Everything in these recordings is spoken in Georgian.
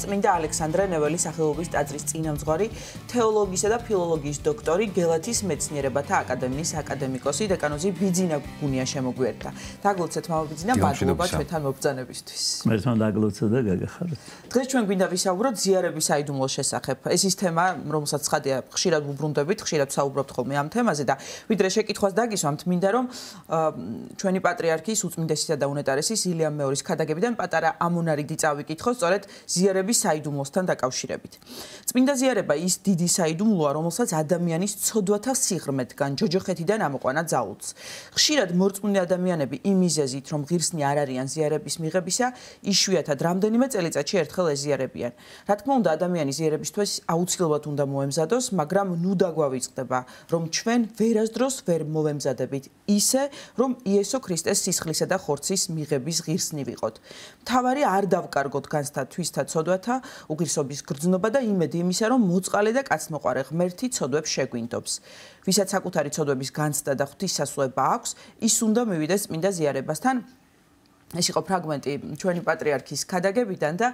წმინდა ალექსანდრე ნეველის სახელობის ტაძრის წინამძღვარი, თეოლოგიისა და ფილოლოგიის დოქტორი, გელათის მეცნიერებათა აკადემიის აკადემიკოსი დეკანოზი ბიძინა გუნია შემოგვიერთდა. დაგლოცეთ მამა ბიძინა, მადლობა ჩვენთან მობრძანებისთვის. მერთან დაგლოცეთ და გაგახარეთ. დღეს ჩვენ გვინდა ვისაუბროთ ზიარების საიდუმლოს შესახებ. ეს ის თემა, რომელსაც ცხადია, ხშირად ვუბრუნდებით, ხშირად ვსაუბრობთ ხოლმე ამ თემაზე და ვიდრე შეკითხვას დაგისვამთ, მინდა რომ ჩვენი პატრიარქის უწმინდესისა და უნეტარესის ილიამ მეორის ქადაგებიდან პატარა ამონარიდი წავიკითხოთ, სწორედ ზიარების საიდუმლოსთან დაკავშირებით. წმინდა ზიარება ის დიდი საიდუმლოა, რომელსაც ადამიანის ცოდვათა სიღრმედგან, ჯოჯოხეთიდან ამოყვანა ძალუძს. ხშირად მორწმუნე ადამიანები იმ მიზეზით, რომ ღირსნი არ არიან ზიარების მიღებისა, იშვიათად რამდენიმე წელიწადში ერთხელ ეზიარებიან. რა თქმა უნდა, ადამიანის ზიარებისთვის აუცილებლად უნდა მოემზადოს, მაგრამ ნუ დაგვავიწყდება, რომ ჩვენ ვერასდროს ვერ მოვემზადებით ისე, რომ იესო ქრისტეს სისხლისა და ხორცის მიღების ღირსნი ვიყოთ. მთავარი არ დავკარგოთ განცდა თვისთა ცოდვათა უღირსობის გრძნობა და იმედი იმისა, რომ მოწყალე და კაცმოყარე ღმერთი ცოდვებს შეგვინდობს. ვისაც საკუთარი ცოდვების განცდა და ღვთისმსახურება აქვს, ის უნდა მივიდეს წმინდა ზიარებასთან. ეს იყო ფრაგმენტი ჩვენი პატრიარქის ქადაგებიდან და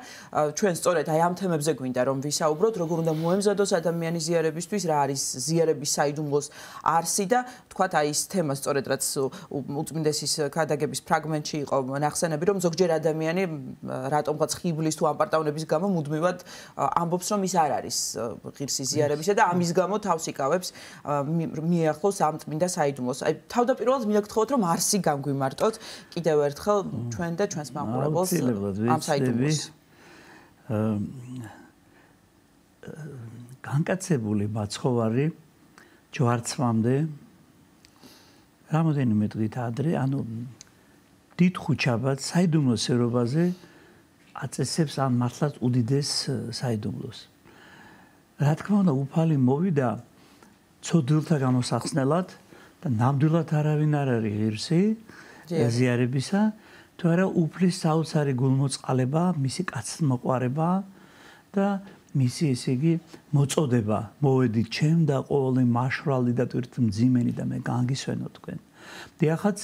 ჩვენ სწორედ აი ამ თემებზე გვინდა რომ ვისაუბროთ, როგორ უნდა მოემზადოს ადამიანის ზიარებისთვის, რა არის ზიარების საიდუმლოს არსი და თქვათ აი ეს თემა სწორედ რაც უწმინდესის ქადაგების ფრაგმენტში იყო ნახსენები, რომ ზოგჯერ ადამიანი რატომღაც ხიბლის თუ ამპარტავნების გამო მუდმივად ამბობს, რომ ის არ არის ღირსი ზიარებისა და ამის გამო თავს იკავებს მიახლოს ამ წმინდა საიდუმლოს. აი თავდაპირველად მინდა გთხოვოთ, რომ არსი განგვიმარტოთ კიდევ ერთხელ ჩვენ და ჩვენს მაყურებელს ამ საიდუმლოს. განკაცებული მაცხოვარი ჯვარცმამდე რამოდენიმე დღით ადრე, ანუ დიდ ხუჩაბად საიდუმლოს ერობაზე აწესებს ამ მართლაც უდიდეს საიდუმლოს. რა თქმა უნდა, უფალი მოვიდა ცოდვილთა გამოსახსნელად და ნამდვილად არავინ არ არის ღირსი ზიარებისა. თუ არა უფლის საოცარი გულმოწყალება, მისი კაცთმოყვარება და მისი ესე იგი მოწოდება, მოვედით ჩემ და ყოველი მაშვრალი და ტვირთმძიმენი და მე განგისვენო თქვენ. დიახაც,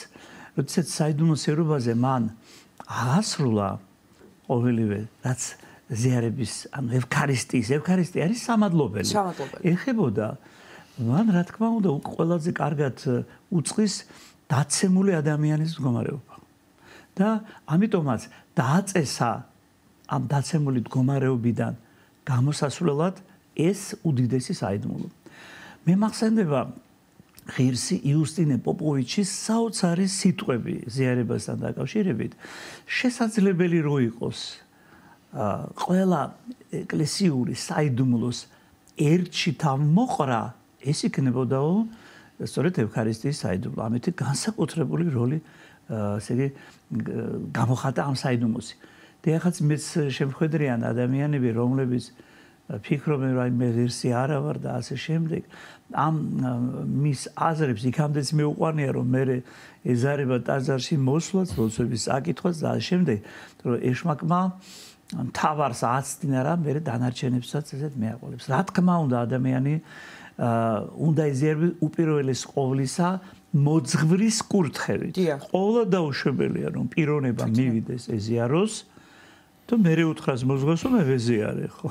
როდესაც საიდუმლოს ერობაზე მან აღასრულა ყოველივე, რაც ზიარების, ანუ ევქარისტია არის სამადლობელი. ეხებოდა მან რა თქმა უნდა ყველაზე კარგად უწყის დაცემული ადამიანის მდგომარეობა. და ამიტომაც დააწესა ამ დაცემული მდგომარეობიდან გამოსასვლელად ეს უდიდესი საიდუმლო. მე მახსენდება ღირსი იუსტინე პოპოვიჩის საოცარი სიტყვები ზიარებასთან დაკავშირებით. შესაძლებელი რო იყოს ყველა ეკლესიური საიდუმლოს ერთში თავმოყრა, ეს იქნებოდაო სწორედ ევქარისტიის საიდუმლო. ამით განსაკუთრებული როლი ესე იგი გამოხატა ამ საიდუმლოსი. დიახაც მეც შემხედრიან ადამიანები, რომლებიც ფიქრობენ, რომ მე ღირსი არა ვარ და ასე შემდეგ. ამ მის აზრებს იქამდეც მეუყვანია, რომ მე ეზარება ტაძარში მოსვლაც, ლოცვების საკითხვას და ასე შემდეგ, რომ ეშმაკმა მთავარს აცდინა რა, მე დანარჩენებსაც ესეთ მეაყოლებს. რა თქმა უნდა, ადამიანი უნდა ეზიაროს უპირველეს ყოვლისა მოძღვრის კურთხევით. ყოვლა დაუშვებელია რომ პიროვნება მივიდეს ეზიაროს და მე უთხრას მოძღვარს რომ ეზიარე ხო.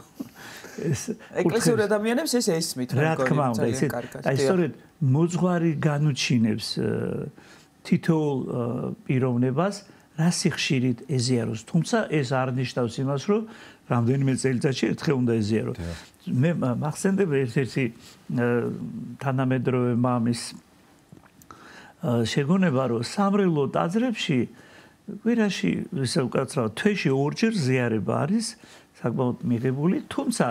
ეს ეკლესიური ადამიანებს ეს ესმით რა თქმა უნდა, ესე აი სწორედ მოძღვარი განუჩინებს თითოეულ პიროვნებას რა სიხშირით ეზიაროს. თუმცა ეს არ ნიშნავს იმას, რომ რამდენიმე წელიწადში ერთხელ უნდა ეზიაროს. მე მახსენდება ერთ-ერთი თანამედროვე მამის შეგონება, რომ სამრევლო ტაძრებში კვირაში ისე უკაცრავად თვეში ორჯერ ზიარება არის საკმაოდ მიღებული, თუმცა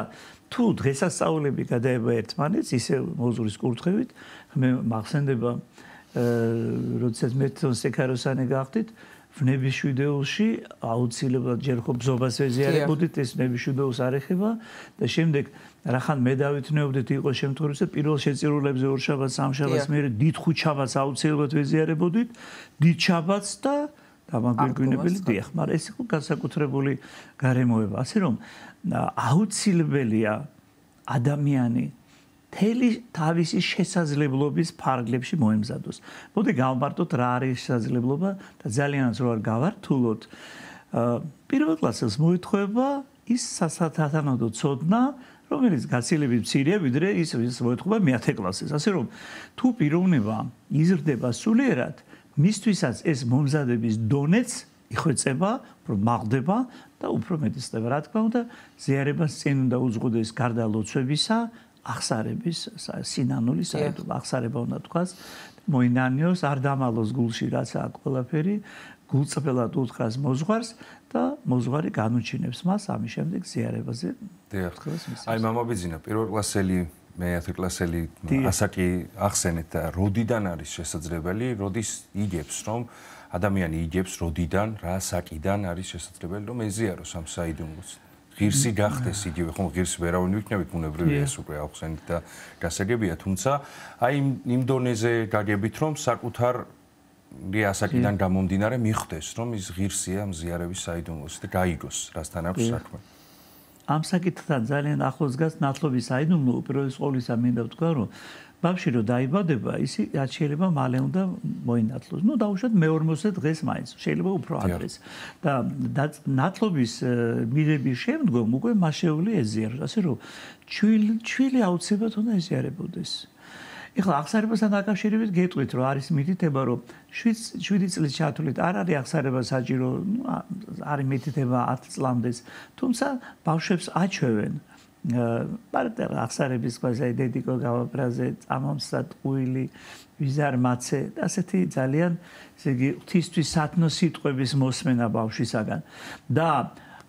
თუ დღესასწაულები გადაება ერთმანეთს ისე მოძღვრის კურთხევით, მე მახსენდება როდესაც მე სექაროსანი გახდით ვნების შვიდეულში აუცილებლად ჯერ ხო ბზობას ვეზიარებოდით, ეს ვნების შვიდეულს არ ეხება და შემდეგ რახან მე დავითნეობდით იყო შემთხვევაში პირველ შეწირულებზე ორშაბათს, სამშაბათს მე დიდ ხუჩაბათს აუცილებლად ვეზიარებოდით, დიდ შაბათს და დამაგვირგვინებელი დიახ, მაგრამ ეს იყო განსაკუთრებული გარემოება, ასე რომ აუცილებელია ადამიანი მთელი თავისი შესაძლებლობის ფარგლებში მოემზადოს. მოდი გავმარტოთ რა არის შესაძლებლობა და ძალიანაც რო არ გავართულოთ. პირველ კლასელს მოითხოვება ის სასათანადო ცოდნა, რომელიც გაცილებით მცირეა, ვიდრე ის მოეთხოვა მე-10 კლასის. ასე რომ თუ პიროვნება იზრდება სულიერად, მისთვისაც ეს მომზადების დონეც იხვეწება, უფრო მაღდება და უფრო მეტისდება. რა თქმა უნდა, ზიარებას წინ უნდა უძღოდეს გარდა ლოცვებისა, აღსარების სინანული საერთოდ აღსარება უნდა თქვას, მოინანიოს, არ დამალოს გულში რაც აქვს ყველაფერი, გულწრფელად უთხრას მოძღვარს და მოძღვარი განუჩინებს მას ამის შემდეგ ზიარებაზე. აი მამაბიძინა, პირველ კლასელი, მე-10 კლასელი ასაკი ახსენეთ და როდიდან არის შესაძლებელი, როდის იგებს, რომ ადამიანი იგებს, როდიდან, რა საკიდან არის შესაძლებელი, რომ ეზიაროს ამ საიდუმლოს. ღირსი გახდეს იგივე, ხომ ღირს ვერავინ ვიქნებით, ბუნებრივია ეს უკვე ახსენეთ და გასაგებია, თუმცა აი იმ დონეზე გაგებით, რომ საკუთარ ასაკიდან გამომდინარე მიხვდეს, რომ ის ღირსია მზიარების საიდუმლოს და გაიგოს, რასთან აქვს საქმე. ამ საკითხთან ძალიან ახლოს დგას ნათლობის საიდუმლო, უპირველეს ყოვლისა მინდა ვთქვა, რომ ბავშვი რო დაიბადება, ისი შეიძლება მალე უნდა მოინათლოს. ნუ დაუშვათ მე-40 დღეს მაინც, შეიძლება უფრო ადრეს. და ნათლობის მიღების შემდგომ უკვე მას შეუძლია ეზიაროს, ასე რომ ჩვილი აუცილებლად უნდა ეზიარებოდეს. ეხლა აღსარებასთან დაკავშირებით გეტყვით, რომ არის მითითება, რომ 7 წლის ჩათვლით არ არის აღსარება საჭირო, არის მითითება 10 წლამდეც, თუმცა ბავშვებს აჩვევენ პარტერ აღსარების ყველაზე დედიკო გავაბრაზე, წამომსა ტყუილი, ვიზარმაცე და ასეთი ძალიან, ესე იგი, ღვთისთვის სათნო სიტყვების მოსმენა ბავშვისაგან. და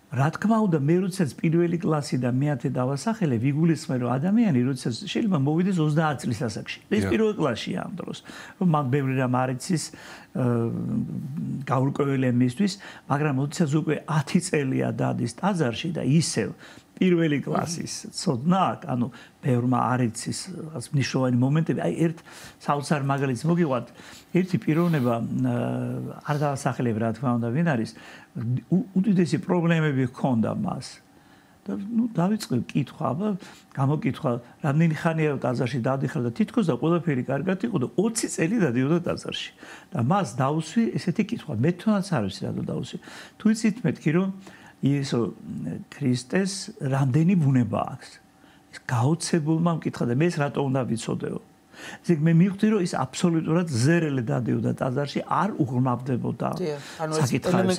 რა თქმა უნდა, მე როდესაც პირველი კლასი და მე-10 დავასახელე, ვიგულისხმე, რომ ადამიანი როდესაც შეიძლება მოვიდეს 30 წლის ასაკში. ეს პირველ კლასშია ამ დროს, რომ მან ბევრი რამ არ იცის გაურკვეველი მისთვის, მაგრამ როდესაც უკვე 10 წელია დადის ტაძარში და ისევ პირველი კლასის ცოდნა აქვს, ანუ ბევრმა არ იცის მნიშვნელოვანი მომენტები. აი ერთ საოცარ მაგალითს მოგიყვანთ, ერთი პიროვნება არ დავასახელებ რა თქმა უნდა ვინ არის, უდიდესი პრობლემები ჰქონდა მას. და ნუ დავიწყე კითხვა, აბა გამოკითხვა, რამდენი ხანია ტაძარში დავდიხარ და თითქოს და ყველაფერი კარგად იყო და 20 წელი დადიოდა ტაძარში. და მას დავუსვი ესეთი კითხვა, მე თვითონაც არ ვიცი რატო დავუსვი. თუ იცით მეთქი რომ იესო ქრისტეს რამდენი ბუნება აქვს. ეს გაოცებულმა მკითხა და მე ეს რატო უნდა ვიცოდეო. ესე იგი მე მივხვდი რომ ის აბსოლუტურად ზერელი დადიოდა ტაძარში, არ უღრმავდებოდა საკითხებს.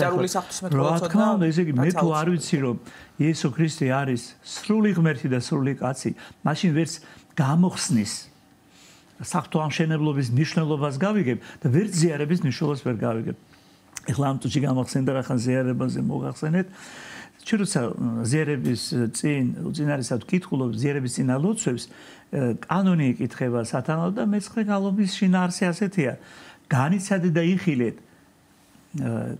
რა თქმა უნდა, ესე იგი მე თუ არ ვიცი რომ იესო ქრისტე არის სრული ღმერთი და სრული კაცი, მაშინ ვერც გამოხსნის საღვთო ამშენებლობის მნიშვნელობას გავიგებ და ვერც ზიარების მნიშვნელობას ვერ გავიგებ. ეხლა ამ წუთში გამახსენდა რახან ზიარებაზე მოგახსენეთ. ჩვენ როცა ზიარების წინ უწინარესად ვკითხულობ ზიარების წინა ლოცვებს, კანონი იკითხება სათანადო და მეცხრე გალობის შინაარსი ასეთია. განიცადე და იხილეთ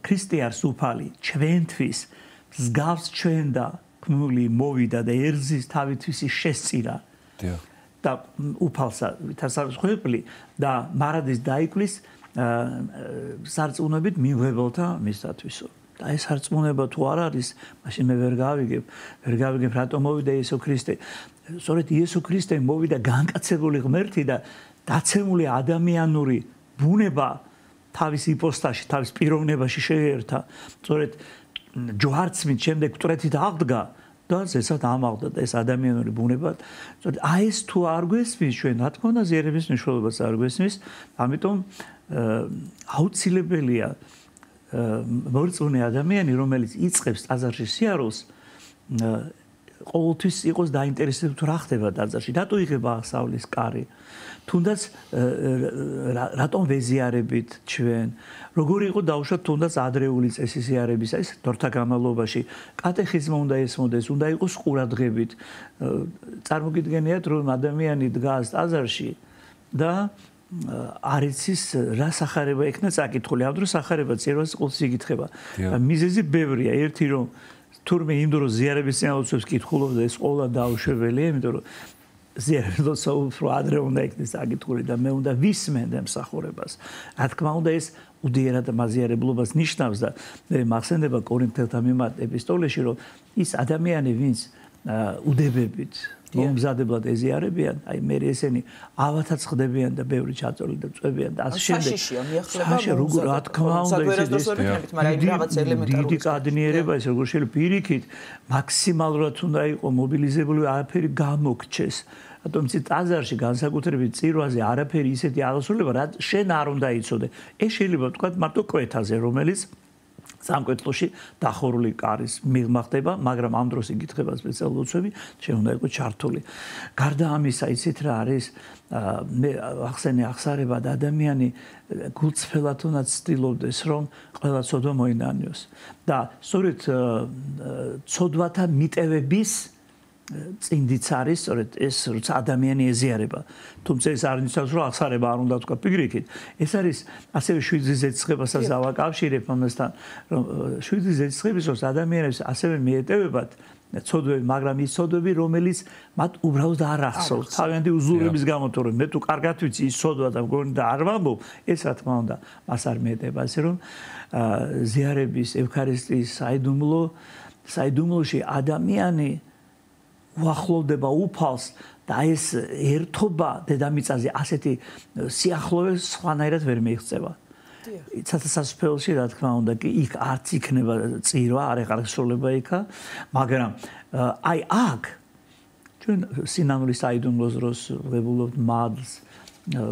ქრისტე არის უფალი, ჩვენთვის მსგავს ჩვენ და ქმული მოვიდა და ერზის თავისთვის შესწირა. და უფალსა ვითარსა ხვეპლი და მარადის დაიკლის სარწმუნოებით მიიღებელთა მისთათვისო. და ეს სარწმუნება თუ არ არის, მაშინ მე ვერ გავიგებ რატომ მოვიდა იესო ქრისტე. სწორედ იესო ქრისტე მოვიდა განკაცებული ღმერთი და დაცემული ადამიანური ბუნება თავის იპოსტაში, თავის პიროვნებაში შეერთა. სწორედ ჯვარცმით შემდეგ მკვეთრით აღდგა და ზესად ამაღლდა და ეს ადამიანური ბუნება. სწორედ აი ეს თუ არ გვესმის ჩვენ, რა თქმა უნდა ზიარების მნიშვნელობას არ გვესმის, ამიტომ აუცილებელია მორწმუნე ადამიანი, რომელიც იწყებს ტაძარში სიარულს, ყოველთვის იყოს დაინტერესებული თუ რა ხდება ტაძარში, რატო იღება აღსავლის კარი, თუნდაც რატომ ვეზიარებით ჩვენ, როგორი იყო დაუშვათ თუნდაც ადრეული წესი ზიარების, ეს დროთა განმავლობაში კატეხიზმა უნდა ესმოდეს, უნდა იყოს ყურადღებით. წარმოგიდგენიათ, რომ ადამიანი დგას ტაძარში და არ იცის რა სახარება ექნა წაკითხული, ამ დროს სახარება წერას ყოველთვის იკითხება. მიზეზი ბევრია, ერთი რომ თურმე იმ დროს ზიარების წინალოცვებს კითხულობდა, ეს ყოლა დაუშვებელია, იმიტომ რომ ზიარებას უფრო ადრე უნდა ექნეს წაკითხული და მე უნდა ვისმენდე მსახურებას. რა თქმა უნდა ეს უდიერად მაზიარებლობას ნიშნავს და მე მახსენდება კორინთელთა მიმართ ეპისტოლეში, რომ ის ადამიანი, ვინც უდებებით მომზადებლად ეზიარებიან, აი მე ესენი ავათაც ხდებიან და ბევრი ჩაწოლი და წვებიან და ასე შემდეგ. საშიშია მიახლება რა თქმა უნდა დიდი კადნიერება ეს როგორ შეიძლება პირიქით მაქსიმალურად უნდა იყო მობილიზებული არაფერი გამოგჩეს. რატომ იცით ტაძარში განსაკუთრებით წირვაზე არაფერი ისეთი აღსრულება რა შენ არ უნდა იცოდე. ეს შეიძლება თქვა მარტო კვეთაზე რომელიც სამკვეთლოში დახურული კარის მიღმა ხდება, მაგრამ ამ დროს იკითხება სპეციალური ლოცვები, შენ უნდა იყოს ჩართული. გარდა ამისა, იცით რა არის? მე ახსარება და ადამიანი გულწრფელად უნდა ცდილობდეს, რომ ყველა ცოდვა მოინანიოს. და სწორედ ცოდვათა მიტევების წინდიც არის, სწორედ ეს როცა ადამიანი ეზიარება. თუმცა ეს არ ნიშნავს, რომ ახსარება არ უნდა თქვა ფიგრიქით. ეს არის ასევე შვიდის ზეცხებასაც დავაკავშირებ ამასთან, რომ შვიდის ზეცხების დროს ადამიანებს ასევე მიეტევებათ ცოდვები, მაგრამ ის ცოდვები, რომელიც მათ უბრალოდ არ ახსოვს. თავიანთი უზურების გამო, თორემ მე თუ კარგად ვიცი ის ცოდვა და მგონი და არ ვამბობ, ეს რა თქმა უნდა, მას არ მიეტევა, ასე რომ ზიარების ევქარისტიის საიდუმლოში ადამიანი უახლოვდება უფალს და ეს ერთობა დედამიწაზე ასეთი სიახლოვე სხვანაირად ვერ მიიღწევა. ცათა სასწაულში რა თქმა უნდა კი იქ არც იქნება წირვა, არ ეხარხსროლება იქა, მაგრამ აი აქ ჩვენ სინანულის საიდუმლოს დროს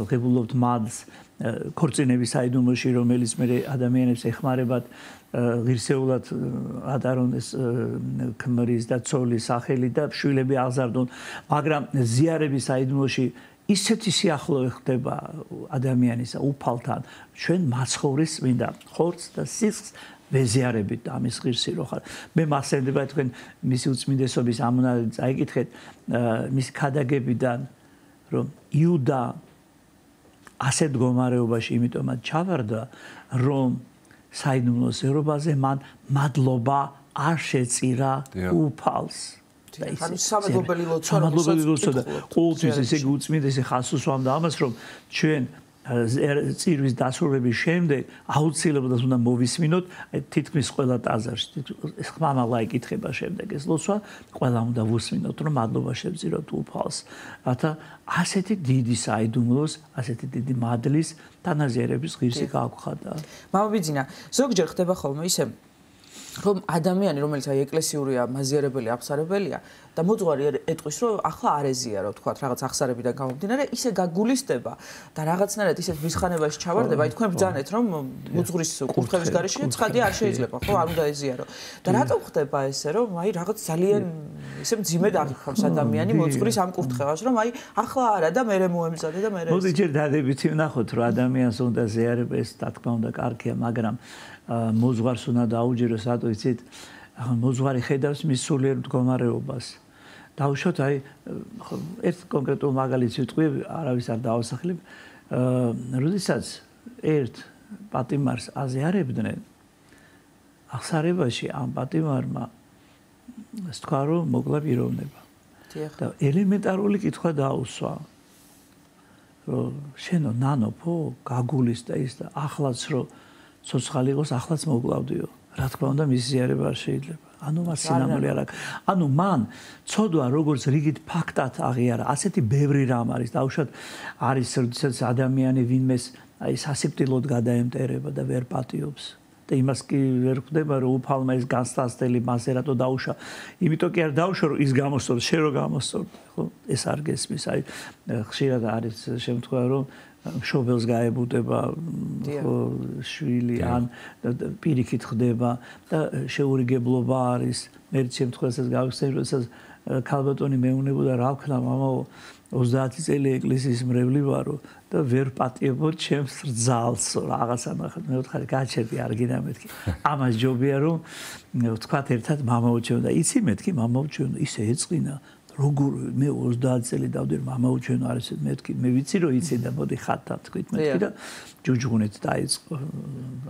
ღებულობთ მადლს ქორწინების საიდუმლოში, რომელიც მე ადამიანებს ეხმარებათ ღირსეულად ატარონ ეს ქმრის და ცოლის სახელი და შვილები აღზარდონ, მაგრამ ზიარების საიდუმლოში ისეთი სიახლოვე ხდება ადამიანისა უფალთან, ჩვენ მაცხოვრის წმინდა ხორცს და სისხლს ვეზიარებით და ამის ღირსი რო ხარ. მე მახსენდება თქვენ მისი უწმინდესობის ამონადი წაიკითხეთ მისი ქადაგებიდან, რომ იუდა ასეთ მდგომარეობაში იმიტომაც ჩავარდა, რომ საიდუმლოს ერობაზე მან მადლობა არ შეწირა უფალს. სამადლობელი ლოცვა და ყოველთვის ესე უწმინდესი ხას უსვამდა ამას, რომ ჩვენ წირვის დასრულების შემდეგ აუცილებლად უნდა მოვისმინოთ თითქმის ყველა ტაძარში. ეს ხმამაღლა იკითხება შემდეგ ეს ლოცვა, ყველა უნდა ვუსმინოთ, რომ მადლობა შევწიროთ უფალს. რათა ასეთი დიდი საიდუმლოს, ასეთი დიდი მადლის თანაზიარების ღირსი გაგვხადა. მამაბიძინა, ზოგჯერ ხდება ხოლმე ისე რომ ადამიანი, რომელიც აი ეკლესიურია, მაზიარებელი, აღსარებელია და მოძღვარი ეტყვის, რომ ახლა არ ეზიარო, თქვათ, რაღაც აღსარებიდან გამომდინარე, ისე გაგულისდება და რაღაცნაირად ისე ვისხანებაში ჩავარდება, აი თქვენ ბრძანეთ, რომ მოძღვრის კურთხევის გარეშე ცხადი არ შეიძლება, ხო, არ უნდა ეზიარო. და რატომ ხდება ესე, რომ აი რაღაც ძალიან ისე მძიმედ აღიქავს ადამიანი მოძღვრის ამ კურთხევას, რომ აი ახლა არა და მერე მოემზადე და მერე. მოდი ჯერ დადებითი ვნახოთ, რომ ადამიანს უნდა ზიარება, ეს რა თქმა უნდა კარგია, მაგრამ მოძღვარს უნდა დაუჯეროს, რატო იცით? მოძღვარი ხედავს მის სულიერ მდგომარეობას. დავუშვათ აი ერთ კონკრეტულ მაგალითს ვიტყვი, არავის არ დავასახლებ. როდესაც ერთ პატიმარს აზიარებდნენ, აღსარებაში ამ პატიმარმა თქვა, რომ მოკლა პიროვნება. და ელემენტარული კითხვა დაუსვა. რომ შენო ნანოფო გაგულის და ის და ახლაც რომ ცოცხალი იყოს, ახლაც მოკლავდიო. რა თქმა უნდა, მის ზიარება არ შეიძლება. ანუ მას სინამდვილე არ აქვს. ანუ მან ცოდვა როგორც რიგით ფაქტად აღიარა, ასეთი ბევრი რამ არის. დაუშვათ არის როდესაც ადამიანი ვინმეს აი სასიკვდილოდ გადაემტერება და ვერ პატიობს. და იმას კი ვერ ხვდება, რომ უფალმა ის განსწრაფდელი მასე რატო დაუშვა. იმიტომ კი არ დაუშვა, რომ ის გამოსწორ, შე რო გამოსწორ, ხო? ეს არ გესმის. აი ხშირად არის შემთხვევა, რომ მშობელს გაებუტება შვილი ან პირიქით ხდება და შეურიგებლობა არის. მე შემთხვევასაც გავიხსენე, როდესაც ქალბატონი მეუნებოდა რა ვქნა მამაო 30 წელი ეკლესიის მრევლი ვარო და ვერ პატიებოდ ჩემს რძალს რაღაცა ნახეთ. მე ვთხარი გაჩერდი არ გინდა მეთქი. ამას ჯობია რომ ვთქვათ ერთად მამაო ჩვენ და იცი მეთქი მამაო ჩვენ ისე ეწყინა როგორ მე 30 წელი დავდერ მამაო ჩვენ არ ისე მეთქი მე ვიცი რომ იცი და მოდი ხატად თქვით მეთქი და ჯუჯღუნეთ დაიწყო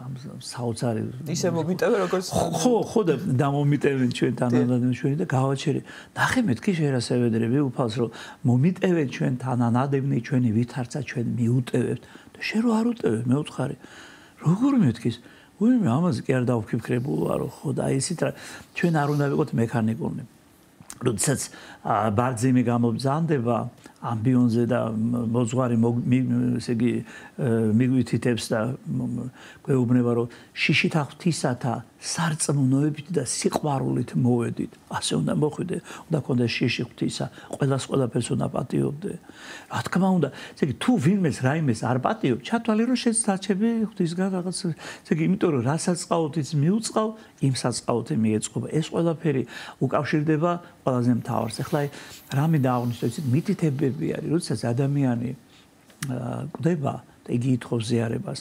ამ საოცარი ისე მომიტევე როგორც ხო და დამომიტევენ ჩვენ თანადადენ ჩვენი და გავაჩერე ნახე მეთქი შერასევედრები უფალს რომ მომიტევენ ჩვენ თანადადენი ჩვენი ვითარცა ჩვენ მიუტევებთ და შე რო არ უტევებ მე ვთხარი როგორ მეთქის ვინმე ამაზე კი არ დავფიქრებულა რომ ხო და ისიც რა ჩვენ არ უნდა ვიყოთ მექანიკურნი როდესაც ბარძიმი გამობრძანდება ამბიონზე და მოძღვარი ესე იგი მიგვითითებს და გვეუბნება რომ შიშით აღთისათა სარწმუნოებით და სიყვარულით მოვედით ასე უნდა მოხვიდე უნდა ქონდეს შიში ღვთისა ყველაფერს უნდა პატიობდე რა თქმა უნდა ესე იგი თუ ვინმეს რაიმეს არ პატიობ ჩათვალე რომ შეცდაჩები ღვთისგან რაღაც ესე იგი იმიტომ რომ რასაც ყავთ ის მიუწყავ იმსაც ყავთ მიეწყობა ეს ყველაფერი უკავშირდება ყველაზე მთავარს ახლა რა მინდა აღნიშნო იცით მითითებები არის როდესაც ადამიანი კვდება და იგი ითხოვს ზიარებას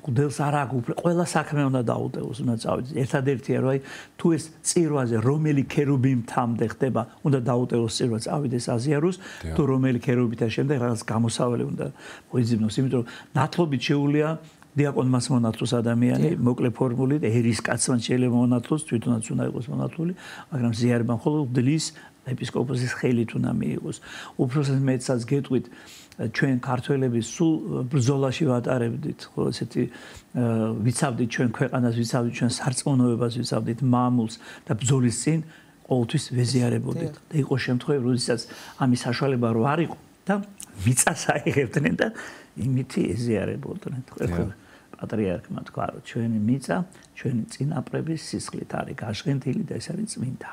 გუდელს არ აქვს ყველა საქმე უნდა დაუტევოს უნდა წავიდეს ერთადერთია რომ აი თუ ეს წირვაზე რომელი ქერუბიმთამდე ხდება უნდა დაუტევოს წირვა წავიდეს აზიაროს თუ რომელი ქერუბითა შემდეგ რაღაც გამოსავალი უნდა მოიძებნოს იმიტომ რომ ნათლობით შეუულია დიაკონმას მონათლოს ადამიანი მოკლე ფორმულით ერის კაცმან შეიძლება მონათლოს თვითონაც უნდა იყოს მონათლული მაგრამ ზიარება მხოლოდ ღვთის ეპისკოპოსის ხელით უნდა მიიღოს უბრალოდ მეცაც გეტყვით ჩვენ ქართველები სულ ბრძოლაში ვატარებდით ხო ესეთი ვიცავდით ჩვენ ქვეყანას ვიცავდით ჩვენ სარწმუნოებას ვიცავდით მამულს და ბრძოლის წინ ყოველთვის ვეზიარებოდით და იყო შემთხვევები როდესაც ამის საშუალება რო არ იყო და მიწას აიღებდნენ და იმითი ეზიარებოდნენ ხო პატრიარქმა თქვა რომ ჩვენი მიწა ჩვენი წინაპრების სისხლით არის გაშღენთილი და ეს არის წმინდა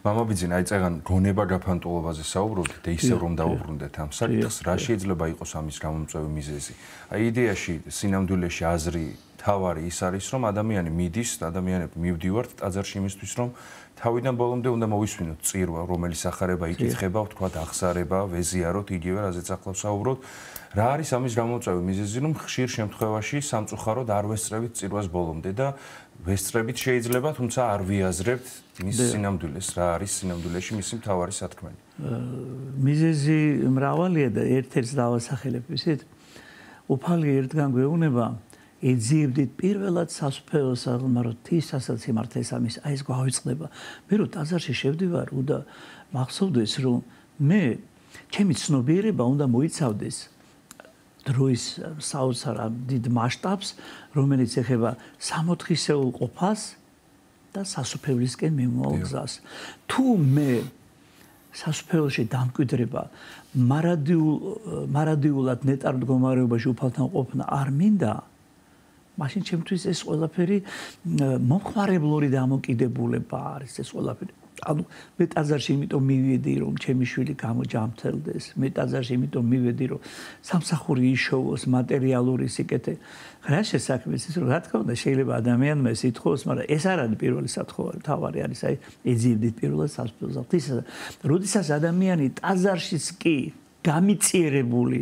მამა ბიძინა აი წეგან გონება გაფანტულობაზე საუბრობთ და ისევ რომ დაუბრუნდეთ ამ საკითხს რა შეიძლება იყოს ამის გამომწვევი მიზეზი აი იდეაში სინამდვილეში აზრი თავარი ის არის რომ ადამიანი მიდის ადამიანები მივდივართ ტაძარში იმისთვის რომ თავიდან ბოლომდე უნდა მოვისმინოთ წირვა რომელიც ახარება იკითხება ვთქვათ აღსარება ვეზიაროთ იგივე რაზეც ახლა ვსაუბრობთ რა არის ამის გამომწვევი მიზეზი რომ ხშირ შემთხვევაში სამწუხაროდ არ ვესწრებით წირვას ბოლომდე და ვესწრებით შეიძლება თუმცა არ ვიაზრებთ მის სინამდვილეს რა არის სინამდვილეში მისი მთავარი სათქმელი მიზეზი მრავალია და ერთ-ერთს დავასახელებ ისეთ უფალი ერთგან გვეუბნება ეძიებდით პირველად სასუფეველს მაგრამ თისასაც იმართეს ამის აი ეს გვავიწყდება მე რომ ტაძარში შევდივარ უნდა მახსოვდეს რომ მე ჩემი ცნობიერება უნდა მოიცავდეს დროის საოცარ დიდ მასშტაბს რომელიც ეხება სამოთხისეულ ყოფას და სასუფევლისკენ მიმავალ გზას თუ მე სასუფეველში დამკვიდრება მარადიულად ნეტარ მდგომარეობაში უფალთან ყოფნა არ მინდა მაშინ ჩემთვის ეს ყველაფერი მომხმარებლური დამოკიდებულება არის ეს ყველაფერი ანუ მე ტაძარში იმიტომ მივედი რომ ჩემი შვილი გამოჯამთელდეს მე ტაძარში იმიტომ მივედი რომ სამსახური იშოვოს მატერიალური სიკეთე რა შესაქმეს ის რომ რა თქმა უნდა შეიძლება ადამიანმა ეს ითხოვოს მაგრამ ეს არ არის პირველი სათხოვარი თავარი არის აი ეძიებდით პირველად სასწაულს ის როდესაც ადამიანი ტაძარშიც კი გამიწიერებული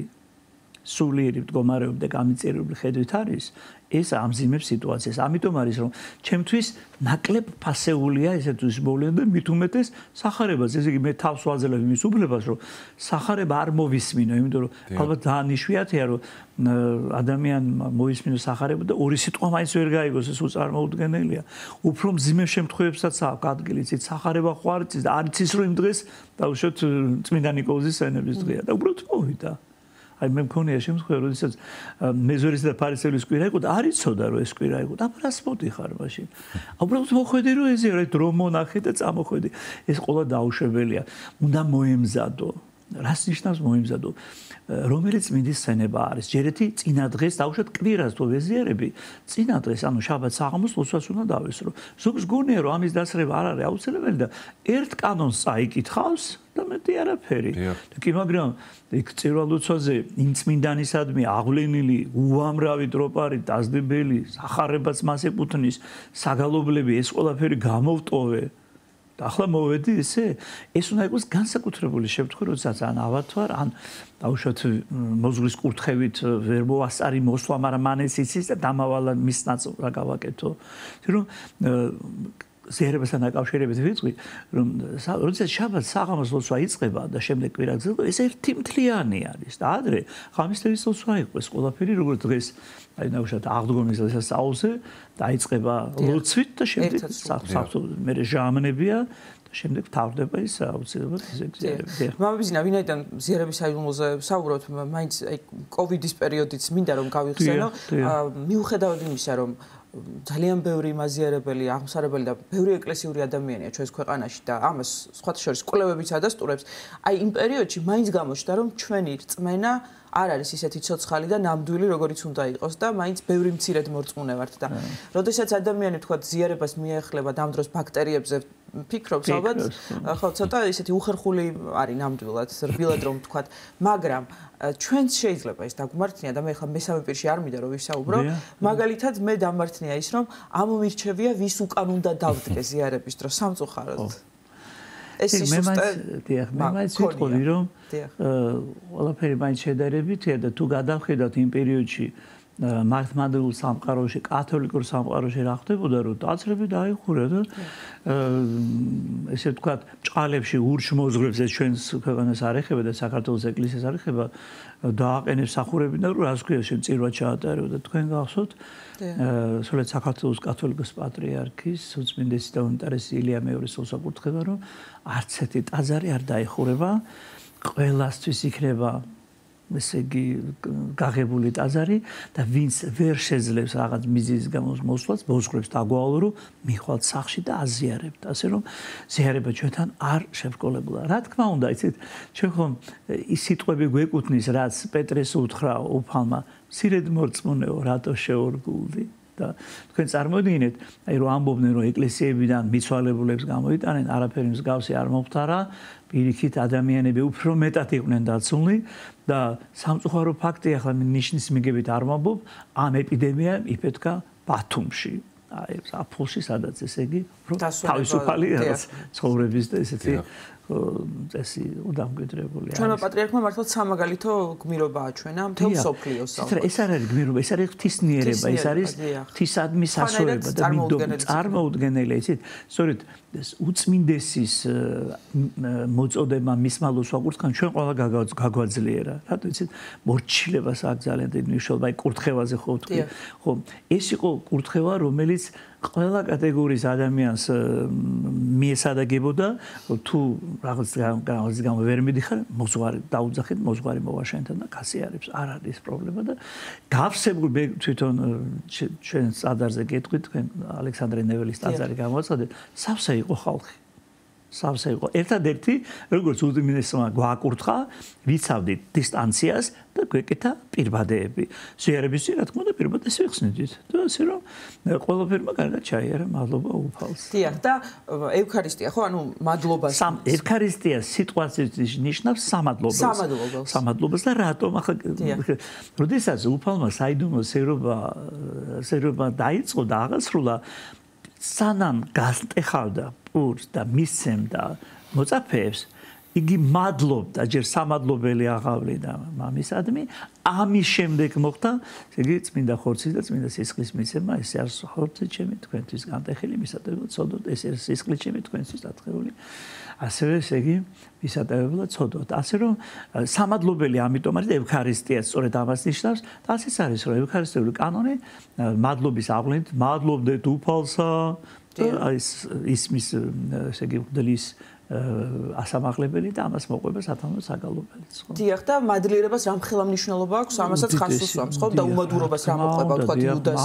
სულიერი მდგომარეობა და გამიწიერებული ხედვით არის ეს ამძიმებს სიტუაციას. ამიტომ არის რომ ჩემთვის ნაკლებ ფასეულია ესეთვის მოვლენა და მით უმეტეს სახარებას. ესე იგი მე თავს ვაძლევ იმის უფლებას რომ სახარება არ მოვისმინო, იმიტომ რომ ალბათ ძალიან იშვიათია რომ ადამიანმა მოისმინოს სახარება და ორი სიტყვა მაინც ვერ გაიგოს ეს უწარმოუდგენელია. უფრო მძიმე შემთხვევებსაც აქვს ადგილი ცით სახარება ხო არ იცის და არ იცის რომ იმ დღეს დაუშვათ წმინდა ნიკოლოზის სენების დღეა და უბრალოდ მოვიდა. აი მე მქონია შემთხვევა, როდესაც მეზორის და ფარისეულის კვირა იყო და არ იცოდა რომ ეს კვირა იყო და ბრას მოდიხარ მაშინ. უბრალოდ მოხვედი რომ ეს დრო მონახე და წამოხვედი. ეს ყველა დაუშვებელია. უნდა მოემზადო. რას ნიშნავს მოემზადო? რომელიც მიდის სენება არის. ჯერეთი წინა დღეს დაუშვათ კვირას თუ ვეზიარები, წინა დღეს ანუ შაბათ საღამოს უნდა დავესრო. ზოგს გონია რომ ამის დასწრება არ არის აუცილებელი და ერთ კანონს წაიკითხავს და მეტი არაფერი. კი, მაგრამ იქ წირვალუცვაზე იმ წმინდანისადმი აღვლენილი უამრავი ტროპარი, დაზდებელი, სახარებაც მას ეკუთვნის, საგალობლები ეს ყველაფერი გამოვტოვე. და ახლა მოვედი ესე ეს უნდა იყოს განსაკუთრებული შემთხვევა, როდესაც ან ავათვარ, ან დაუშვათ მოზღვის კურთხევით ვერ მოასწარი მოსვლა, მაგრამ მან ეს იცის და დამავალა მის ნაწილს რა გავაკეთო. რომ ზიარებასთან დაკავშირებით ვიწყი, რომ როდესაც შაბათს საღამოს ლოცვა იწყება და შემდეგ კვირა გრძელდება, ეს ერთი მთლიანი არის და ადრე ღამისთების ლოცვა იყო ეს ყველაფერი, როგორც დღეს აი ნაუშად აღდგომის სასწაულზე დაიწყება ლოცვით და შემდეგ მე ჟამნებია და შემდეგ თავდება ის აუცილებლად ზეგზიარები. მამაბიძინა, ვინაიდან ზიარების საიდუმლოზე საუბრობთ, მაინც აი კოვიდის პერიოდიც მინდა რომ გავიხსენო, მიუხედავად იმისა, რომ ძალიან ბევრი მაზიარებელი, აღმსარებელი და ბევრი ეკლესიური ადამიანია ჩვენს ქვეყანაში და ამას სხვათა შორის კვლევებიც ადასტურებს. აი იმ პერიოდში მაინც გამოჩნდა, რომ ჩვენი რწმენა არ არის ისეთი ცოცხალი და ნამდვილი, როგორიც უნდა იყოს და მაინც ბევრი მცირედ მორწმუნე ვართ და როდესაც ადამიანი თქვა ზიარებას მიეხლება ამ დროს ბაქტერიებზე ფიქრობს ალბათ, ხო, ცოტა ისეთი უხერხული არის ნამდვილად, რბილად რომ თქვა, მაგრამ ჩვენც შეიძლება ეს დაგმართნია და მე ხა მესამე პირში არ მინდა რომ ვისაუბრო, მაგალითად მე დამართნია ის რომ ამომირჩევია ვის უკან უნდა დავდგე ზიარების დროს სამწუხაროდ. ეს მე მაინც ვიტყოდი რომ ყველაფერი მაინც შედარებითია და თუ გადავხედათ იმ პერიოდში მართლმადიდებლურ სამყაროში, კათოლიკურ სამყაროში რა ხდებოდა, რომ დაცრები დაიხურა და ესე ვთქვათ, ჭყალებში ურჩმოზღვრებს ეს ჩვენს ქვეყანას არ ეხება და საქართველოს ეკლესიას არ ეხება, დააყენებს სახურებიდან, რომ რას ქვია შენ წირვა ჩაატარებო და თქვენ გახსოვთ, სულაც საქართველოს კათოლიკოს პატრიარქის უწმინდესი და უნტარესი ილია მეორის უსაკურთხება, რომ არც ერთი ტაძარი არ დაიხურება, ყველასთვის იქნება ესე იგი გაღებული ტაძარი და ვინც ვერ შეძლებს რაღაც მიზეზის გამო მოსვლას, მოსხრებს დაგვავალო რომ მიხვალთ სახლში და აზიარებთ. ასე რომ ზიარება ჩვენთან არ შებრკოლებულა. რა თქმა უნდა, იცით, ჩვენ ხომ ის სიტყვები გვეკუთვნის, რაც პეტრეს უთხრა უფალმა, მცირედ მორწმუნეო, რატო შეორგულდი? და თქვენ წარმოიდგინეთ, აი რომ ამბობდნენ რომ ეკლესიებიდან მიცვალებულებს გამოიტანენ, არაფერი მსგავსი არ მომხდარა, პირიქით ადამიანები უფრო მეტად იყვნენ დაცული და სამწუხარო ფაქტია, ახლა ნიშნის მიგებით არ მომბობ, ამ ეპიდემიამ იფეთქა ბათუმში. აი აფულში სადაც ესე იგი თავისუფალი ცხოვრების და ესეთი წესი უდამკვიდრებული არის. ჩვენმა პატრიარქმა მართლაც სამაგალითო გმირობა აჩვენა მთელ მსოფლიოს. ეს არ არის გმირობა, ეს არის ღვთისნიერება, ეს არის ღვთისადმი სასწორება და წარმოუდგენელი, იცით? სწორედ ეს უწმინდესის მოწოდება მისმა ლოსვაკურთხან ჩვენ ყველა გაგვაძლიერა. რატო იცით? მორჩილებას აქვს ძალიან დიდი მნიშვნელობა, აი კურთხევაზე ხო ვთქვი. ხო, ეს იყო კურთხევა, რომელიც ყველა კატეგორიის ადამიანს მიესადაგებოდა, თუ რაღაც გამო ვერ მიდიხარ, მოძღვარი დაუძახეთ, მოძღვარი მოვაშენთან და გასიარებს. არ არის პრობლემა და გავსებული თვითონ ჩვენ ტაძარზე გეტყვით, თქვენ ალექსანდრე ნეველის ტაძარი გამოაცხადეთ, სავსე იყო ხალხი. სავსე იყო. ერთადერთი, როგორც უწმინდესმა გვაკურთხა, ვიცავდით დისტანციას და გვეკეთა პირბადეები. ზიარების წინ, რა თქმა უნდა, პირბადეს ვიხსნიდით. და ასე რომ ყველაფერმა კარგად ჩაიარა, მადლობა უფალს. დიახ, და ევქარისტია, ხო, ანუ მადლობას. ევქარისტია სიტუაციის ნიშნავს სამადლობას. სამადლობას და რატომ ახლა როდესაც უფალმა საიდუმლო სერობა დაიწყო და აღასრულა, სანამ გასტეხავდა პურს და მისცემდა მოწაფეებს, იგი მადლობდა, ჯერ სამადლობელი აღავლიდა მამისადმი, ამის შემდეგ მოხდა, ესე იგი წმინდა ხორცის და წმინდა სისხლის მიცემა, ეს არის ხორცი ჩემი თქვენთვის განტეხილი, მისატევებლად ცოდოთ, ეს არის სისხლი ჩემი თქვენთვის დათხეული. ასევე ესე იგი მისატევებლად ცოდოთ. ასე რომ სამადლობელი ამიტომ არის ევქარისტია, სწორედ ამას ნიშნავს და ასეც არის, რომ ევქარისტიული კანონი მადლობის აღვლენით, მადლობდეთ უფალსა და ისმის ესე იგი მღვდლის ასამაღლებელი და ამას მოყვება სათანადო საგალობელიც, ხო? დიახ, და მადლიერებას რამხელა მნიშვნელობა აქვს, ამასაც ხაზს უსვამს, ხო? და უმადურობას რა მოყვება, თქვა იუდას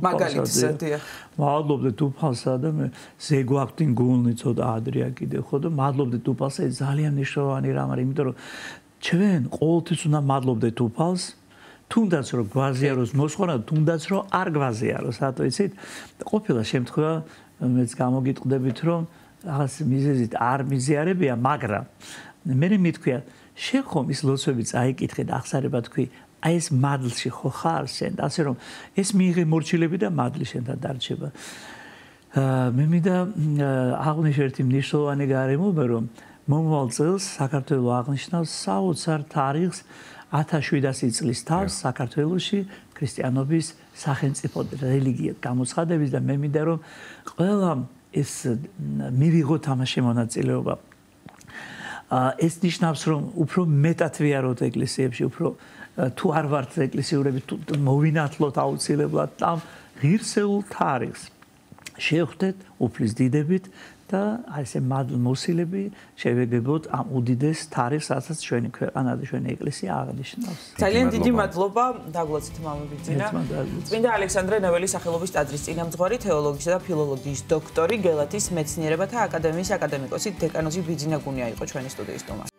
მაგალითზე, დიახ. მადლობდეთ უფალსა და მე ზეგვაქვთინ გულნი ცოტა ადრეა კიდე, ხო? და მადლობდეთ უფალსა, ეს ძალიან მნიშვნელოვანი რამ არის, იმიტომ რომ ჩვენ ყოველთვის უნდა მადლობდეთ უფალს, თუნდაც რომ გვაზიაროს მოსხარა, თუნდაც რომ არ გვაზიაროს, რატო იცით? ყოფილა შემთხვევა მეც გამოგიტყდებით, რომ რაღაც მიზეზით არ მიზიარებია, მაგრამ მე მითქვია, შენ ხომ ის ლოცვები წაიკითხე და ახსარება თქვი, აი ეს მადლში ხო ხარ შენ, ასე რომ ეს მიიღე მორჩილები და მადლი შენთან დარჩება. მე მინდა აღნიშნო ერთი მნიშვნელოვანი გარემოება, რომ მომავალ წელს საქართველოს აღნიშნავს საოცარ თარიღს 1700 წლის თავს საქართველოში ქრისტიანობის სახელმწიფო რელიგიად გამოცხადების და მე მინდა რომ ყველა ეს მივიღოთ ამაში მონაწილეობა. ეს ნიშნავს რომ უფრო მეტად ვიაროთ ეკლესიებში, უფრო თუ არ ვართ ეკლესიურები, თუ მოვინათლოთ აუცილებლად ამ ღირსეულ თარიღს. შევხვდეთ უფლის დიდებით და აი ესე მოსილები შევეგებოთ ამ უდიდეს თარიღს, რასაც ჩვენი ქვეყანა და ჩვენი ეკლესია აღნიშნავს. ძალიან დიდი მადლობა დაგლოცით მამებიძინა. წმინდა ალექსანდრე ნეველის სახელობის ტაძრის წინამძღვარი, თეოლოგისა და ფილოლოგიის დოქტორი, გელათის მეცნიერებათა აკადემიის აკადემიკოსი დეკანოზი ბიძინა გუნია იყო ჩვენი სტუდიის სტუმარი.